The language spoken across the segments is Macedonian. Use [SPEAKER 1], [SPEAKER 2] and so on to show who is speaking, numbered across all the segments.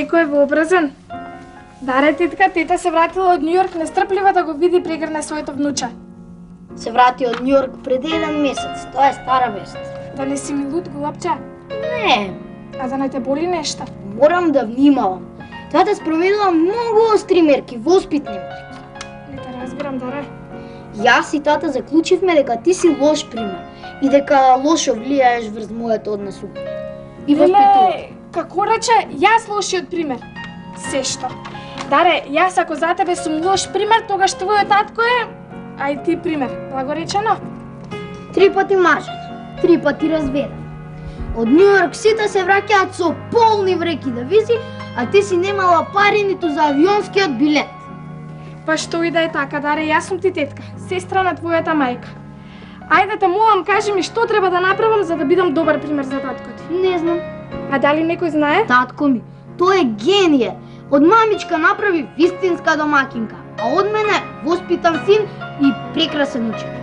[SPEAKER 1] некој е вообразен. Даре, тетка, тета се вратила од Њујорк нестрплива да го види и прегрне своето внуче.
[SPEAKER 2] Се врати од Њујорк пред 1 месец, тоа е стара вест.
[SPEAKER 1] Да не си ми луд, голапче?
[SPEAKER 2] Не,
[SPEAKER 1] А да не те боли нешто?
[SPEAKER 2] морам да внимавам. Тата спроведува многу остри мерки, воспитни мерки.
[SPEAKER 1] Не те разбирам, Даре.
[SPEAKER 2] Јас и тата заклучивме дека ти си лош пример и дека лошо влијаеш врз мојот однос и воспитување.
[SPEAKER 1] Како рече, јас лошиот пример? Се што? Даре, јас ако за тебе сум лош пример, тогаш твојот татко е, а и ти пример. Благоречено?
[SPEAKER 2] 3 пати мажен, 3 пати разведен. Од Њујорк сите се враќаат со полни вреки да визи, а ти си немала пари ниту за авионскиот билет.
[SPEAKER 1] Па што и да е така, Даре, јас сум ти тетка, сестра на твојата мајка. Ајде те молам, кажи ми што треба да направам за да бидам добар пример за таткот.
[SPEAKER 2] Не знам.
[SPEAKER 1] А дали некој знае?
[SPEAKER 2] Татко ми, тој е генije. Од мамичка направи вистинска домакинка, а од мене воспитан син и прекрасен ученик.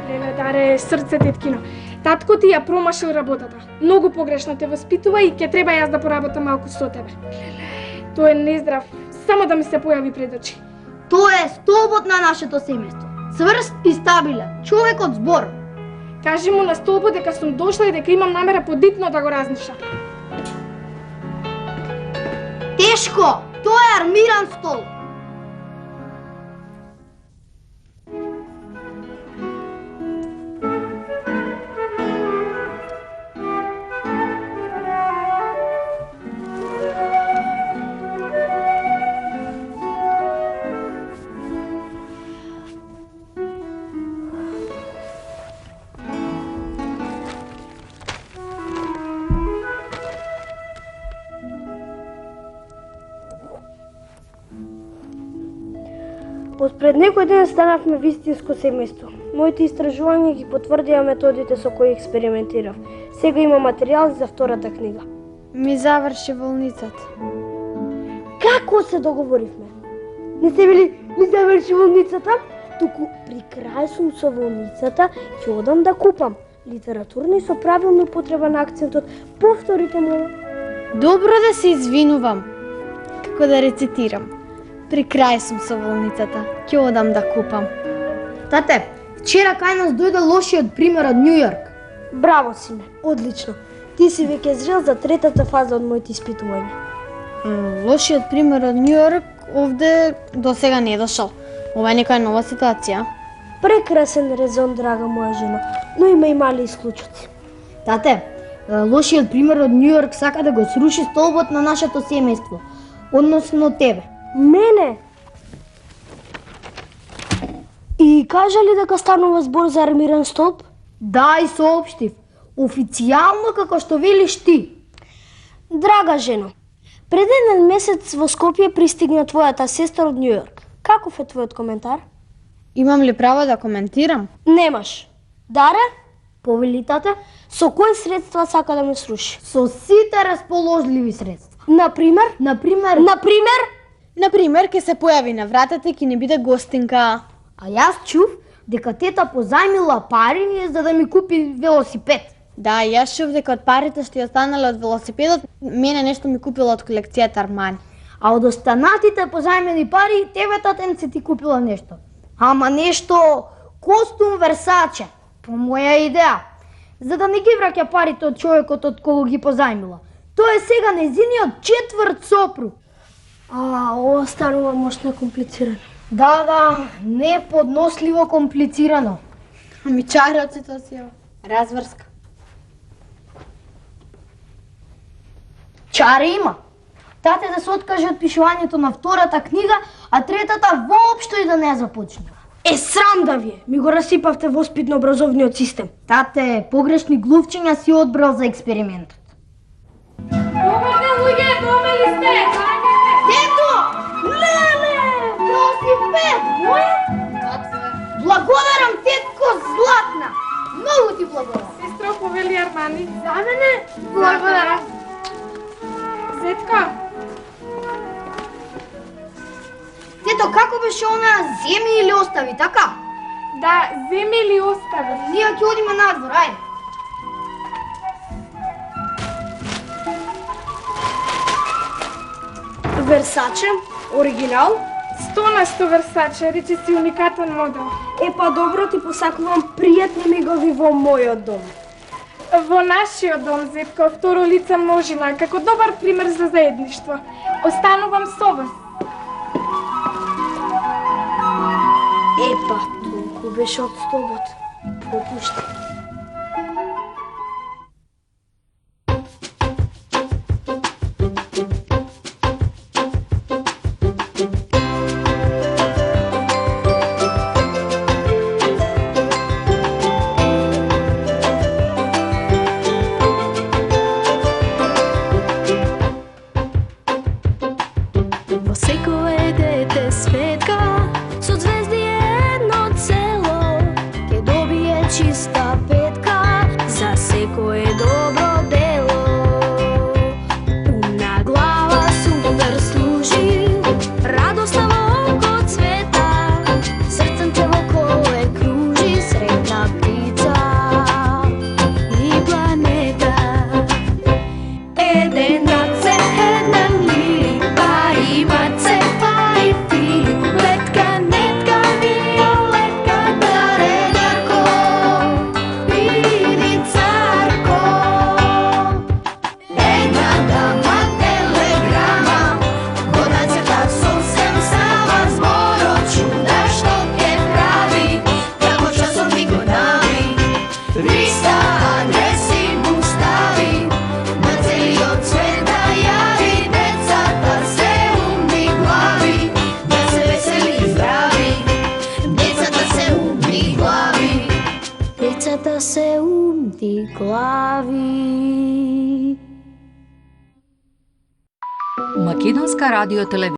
[SPEAKER 1] Леле, Даре, срце теткино. Татко ти ја промашил работата. Многу погрешно те воспитува и ќе треба јас да поработам малку со тебе. Леле, тој е нездрав. Само да ми се појави пред очи.
[SPEAKER 2] Тој е столбот на нашето семејство. Цврст и стабилен, човек од збор.
[SPEAKER 1] Кажи му на столбот дека сум дошла и дека имам намера подитно да го разниша.
[SPEAKER 2] Тешко, тоа е армиран стол.
[SPEAKER 3] Пред некој ден станавме вистинско семејство. Моите истражувања ги потврдија методите со кои експериментирав. Сега има материјал за втората книга.
[SPEAKER 4] Ми заврши волницата.
[SPEAKER 3] Како се договоривме? Не се били ми заврши волницата? Туку при крај сум со волницата ќе одам да купам. Литературни со правилна употреба на акцентот. Повторите му.
[SPEAKER 4] Добро да се извинувам. Како да рецитирам. При крај сум со волницата, ќе одам да купам.
[SPEAKER 2] Тате, вчера кај нас дојде лошиот пример од Њујорк.
[SPEAKER 3] Браво, сине, одлично. Ти си веќе зрел за третата фаза од моите испитувања.
[SPEAKER 4] Лошиот пример од Њујорк овде до сега не е дошол. Ова е некоја нова ситуација.
[SPEAKER 3] Прекрасен резон, драга моја жена, но има и мали исклучоци.
[SPEAKER 2] Тате, лошиот пример од Њујорк сака да го сруши столбот на нашето семејство, односно тебе.
[SPEAKER 3] Мене? И кажа ли дека станува збор за армиран столб?
[SPEAKER 2] Да, и соопштив. Официјално како што велиш ти.
[SPEAKER 3] Драга жено, пред 1 месец во Скопје пристигна твојата сестра од Њујорк. Каков е твојот коментар?
[SPEAKER 4] Имам ли право да коментирам?
[SPEAKER 3] Немаш. Даре?
[SPEAKER 2] Повели, тате?
[SPEAKER 3] Со кои средства сака да ме сруши?
[SPEAKER 2] Со сите расположливи средства.
[SPEAKER 3] Например?
[SPEAKER 2] Например,
[SPEAKER 4] Например, ќе се појави на вратата и ќе не биде гостинка.
[SPEAKER 2] а јас чув дека тета позајмила пари за да ми купи велосипед.
[SPEAKER 4] Да, јас чув дека од парите што ја останале од велосипедот, мене нешто ми купила од колекцијата Армани.
[SPEAKER 2] А од останатите позајмени пари, тебе татен се ти купила нешто. Ама нешто костум Версаче, по моја идеја. За да не ги враќа парите од човекот од кого ги позајмила. Тоа е сега незиниот 4 сопруг.
[SPEAKER 3] Ова станува мощно комплицирано.
[SPEAKER 2] Да, неподносливо комплицирано.
[SPEAKER 4] Ами чара ситуација. Разврска.
[SPEAKER 2] Чаре има. Тате да се откаже од пишувањето на втората книга, а третата воопшто и да не ја започне.
[SPEAKER 3] Е, срам да ви е! Ми го расипавте воспитно-образовниот систем.
[SPEAKER 2] Тате, погрешни глувчиња си одбрал за експериментот.
[SPEAKER 1] Добар ден, луѓе, дома ли сте?
[SPEAKER 2] Тето! Леле! Велосипед! Мој? Благодарам, тетко златна! Многу ти благодарам.
[SPEAKER 1] Сестро, повели Армани.
[SPEAKER 2] За мене? Благодарам.
[SPEAKER 1] Зетко,
[SPEAKER 2] Тето, како беше она, земи или остави, така?
[SPEAKER 1] да, земи или остави?
[SPEAKER 2] Ние ќе одиме надвор, ајде.
[SPEAKER 3] Версаче, оригинал.
[SPEAKER 1] 100% Версаче, рече си уникатен модел.
[SPEAKER 3] Па добро, ти посакувам пријатни мигови во мојот дом.
[SPEAKER 1] Во нашиот дом, Зетко, второ лице множина, како добар пример за заедништво. Останувам со вас.
[SPEAKER 3] Па, толку беше од стобот. Пропушти.
[SPEAKER 5] Чиста петка за секое добро дело. Умна глава супер служи, радоста во око цвета, срцем те околе кружи, средна птица и планета. Еден раце, еден лили, па има цепа и фили, летка, нетка, виолетка, даре дарко. Децата се умни глави.
[SPEAKER 6] Македонска радиотелевизија